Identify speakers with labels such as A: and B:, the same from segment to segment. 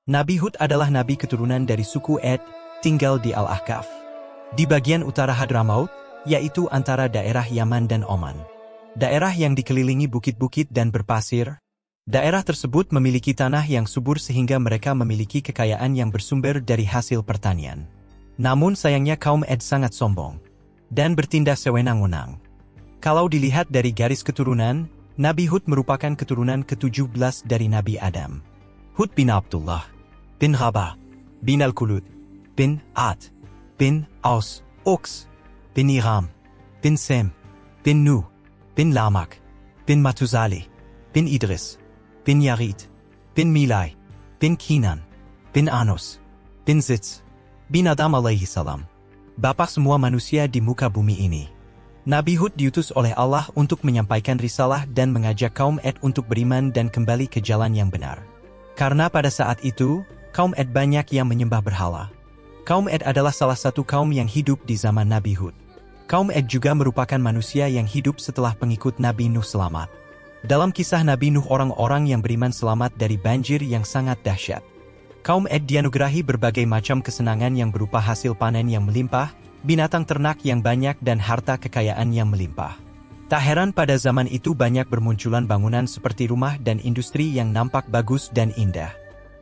A: Nabi Hud adalah nabi keturunan dari suku Ed, tinggal di Al-Ahqaf, di bagian utara Hadramaut, yaitu antara daerah Yaman dan Oman. Daerah yang dikelilingi bukit-bukit dan berpasir. Daerah tersebut memiliki tanah yang subur sehingga mereka memiliki kekayaan yang bersumber dari hasil pertanian. Namun sayangnya kaum Ed sangat sombong dan bertindak sewenang-wenang. Kalau dilihat dari garis keturunan, Nabi Hud merupakan keturunan ke-17 dari Nabi Adam. Hud bin Abdullah, bin Rabah, bin Al-Kulud, bin Ad, bin Aus, Oks, bin Iram, bin Sem, bin Nuh, bin Lamak, bin Matuzaleh, bin Idris, bin Yarid, bin Milai, bin Kinan, bin Anos, bin Zitz, bin Adam alaihi salam. Bapa semua manusia di muka bumi ini. Nabi Hud diutus oleh Allah untuk menyampaikan risalah dan mengajak kaum Ed untuk beriman dan kembali ke jalan yang benar. Karena pada saat itu, kaum Ed banyak yang menyembah berhala. Kaum Ed adalah salah satu kaum yang hidup di zaman Nabi Hud. Kaum Ed juga merupakan manusia yang hidup setelah pengikut Nabi Nuh selamat. Dalam kisah Nabi Nuh, orang-orang yang beriman selamat dari banjir yang sangat dahsyat. Kaum Ed dianugerahi berbagai macam kesenangan yang berupa hasil panen yang melimpah, binatang ternak yang banyak dan harta kekayaan yang melimpah. Tak heran pada zaman itu banyak bermunculan bangunan seperti rumah dan industri yang nampak bagus dan indah.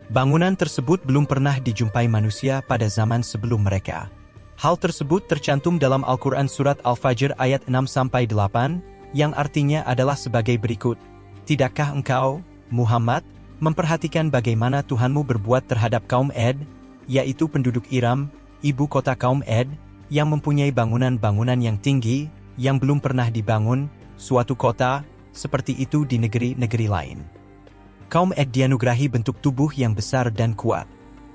A: Bangunan tersebut belum pernah dijumpai manusia pada zaman sebelum mereka. Hal tersebut tercantum dalam Al-Quran Surat Al-Fajr ayat 6-8, yang artinya adalah sebagai berikut. Tidakkah engkau, Muhammad, memperhatikan bagaimana Tuhanmu berbuat terhadap kaum Ed, yaitu penduduk Iram, ibu kota kaum Ed, yang mempunyai bangunan-bangunan yang tinggi, yang belum pernah dibangun suatu kota seperti itu di negeri-negeri lain. Kaum Ed dianugerahi bentuk tubuh yang besar dan kuat.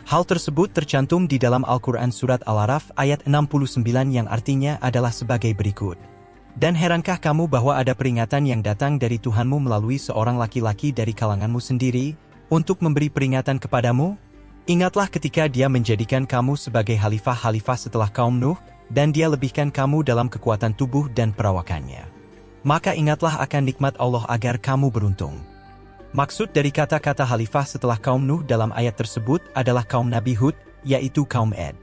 A: Hal tersebut tercantum di dalam Al-Quran Surat Al-Araf ayat 69 yang artinya adalah sebagai berikut. Dan herankah kamu bahwa ada peringatan yang datang dari Tuhanmu melalui seorang laki-laki dari kalanganmu sendiri, untuk memberi peringatan kepadamu? Ingatlah ketika dia menjadikan kamu sebagai khalifah-khalifah setelah kaum Nuh, dan dia lebihkan kamu dalam kekuatan tubuh dan perawakannya. Maka ingatlah akan nikmat Allah agar kamu beruntung. Maksud dari kata-kata khalifah setelah kaum Nuh dalam ayat tersebut adalah kaum Nabi Hud, yaitu kaum Ed.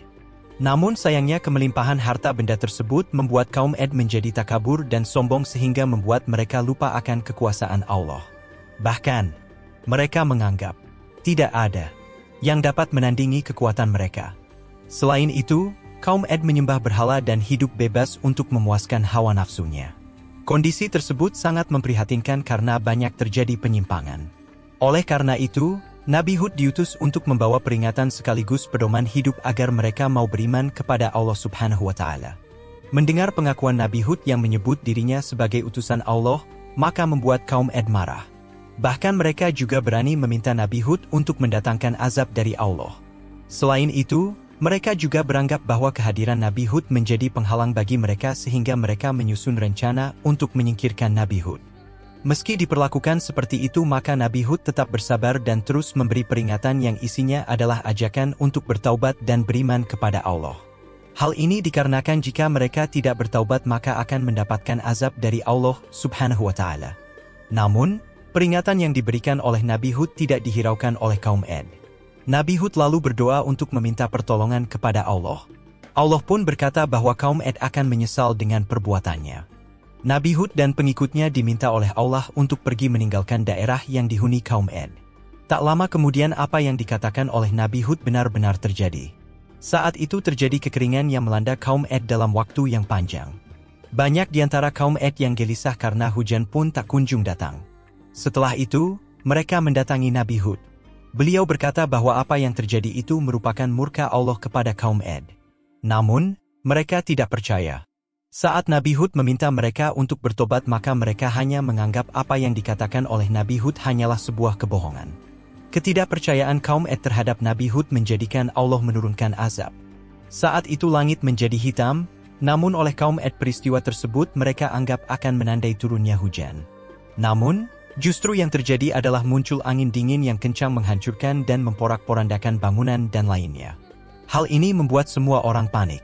A: Namun sayangnya kemelimpahan harta benda tersebut membuat kaum Ed menjadi takabur dan sombong sehingga membuat mereka lupa akan kekuasaan Allah. Bahkan, mereka menganggap tidak ada yang dapat menandingi kekuatan mereka. Selain itu, kaum Ed menyembah berhala dan hidup bebas untuk memuaskan hawa nafsunya. Kondisi tersebut sangat memprihatinkan karena banyak terjadi penyimpangan. Oleh karena itu, Nabi Hud diutus untuk membawa peringatan sekaligus pedoman hidup agar mereka mau beriman kepada Allah Subhanahu wa Ta'ala. Mendengar pengakuan Nabi Hud yang menyebut dirinya sebagai utusan Allah, maka membuat kaum Ed marah. Bahkan mereka juga berani meminta Nabi Hud untuk mendatangkan azab dari Allah. Selain itu, mereka juga beranggap bahwa kehadiran Nabi Hud menjadi penghalang bagi mereka sehingga mereka menyusun rencana untuk menyingkirkan Nabi Hud. Meski diperlakukan seperti itu, maka Nabi Hud tetap bersabar dan terus memberi peringatan yang isinya adalah ajakan untuk bertaubat dan beriman kepada Allah. Hal ini dikarenakan jika mereka tidak bertaubat maka akan mendapatkan azab dari Allah Subhanahu wa Ta'ala. Namun, peringatan yang diberikan oleh Nabi Hud tidak dihiraukan oleh kaum Ed. Nabi Hud lalu berdoa untuk meminta pertolongan kepada Allah. Allah pun berkata bahwa kaum Ed akan menyesal dengan perbuatannya. Nabi Hud dan pengikutnya diminta oleh Allah untuk pergi meninggalkan daerah yang dihuni kaum Ed. Tak lama kemudian apa yang dikatakan oleh Nabi Hud benar-benar terjadi. Saat itu terjadi kekeringan yang melanda kaum Ed dalam waktu yang panjang. Banyak di antara kaum Ed yang gelisah karena hujan pun tak kunjung datang. Setelah itu, mereka mendatangi Nabi Hud. Beliau berkata bahwa apa yang terjadi itu merupakan murka Allah kepada kaum Ed. Namun, mereka tidak percaya. Saat Nabi Hud meminta mereka untuk bertobat maka mereka hanya menganggap apa yang dikatakan oleh Nabi Hud hanyalah sebuah kebohongan. Ketidakpercayaan kaum Ed terhadap Nabi Hud menjadikan Allah menurunkan azab. Saat itu langit menjadi hitam, namun oleh kaum Ed peristiwa tersebut mereka anggap akan menandai turunnya hujan. Namun, justru yang terjadi adalah muncul angin dingin yang kencang menghancurkan dan memporak-porandakan bangunan dan lainnya. Hal ini membuat semua orang panik.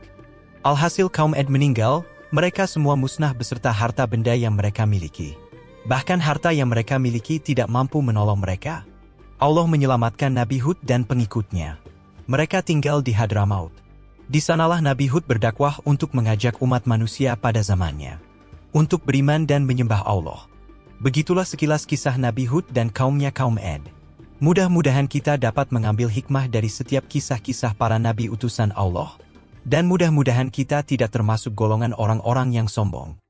A: Alhasil kaum Ed meninggal, mereka semua musnah beserta harta benda yang mereka miliki. Bahkan harta yang mereka miliki tidak mampu menolong mereka. Allah menyelamatkan Nabi Hud dan pengikutnya. Mereka tinggal di Hadramaut. Di sanalah Nabi Hud berdakwah untuk mengajak umat manusia pada zamannya untuk beriman dan menyembah Allah. Begitulah sekilas kisah Nabi Hud dan kaumnya kaum Ad. Mudah-mudahan kita dapat mengambil hikmah dari setiap kisah-kisah para nabi utusan Allah. Dan mudah-mudahan kita tidak termasuk golongan orang-orang yang sombong.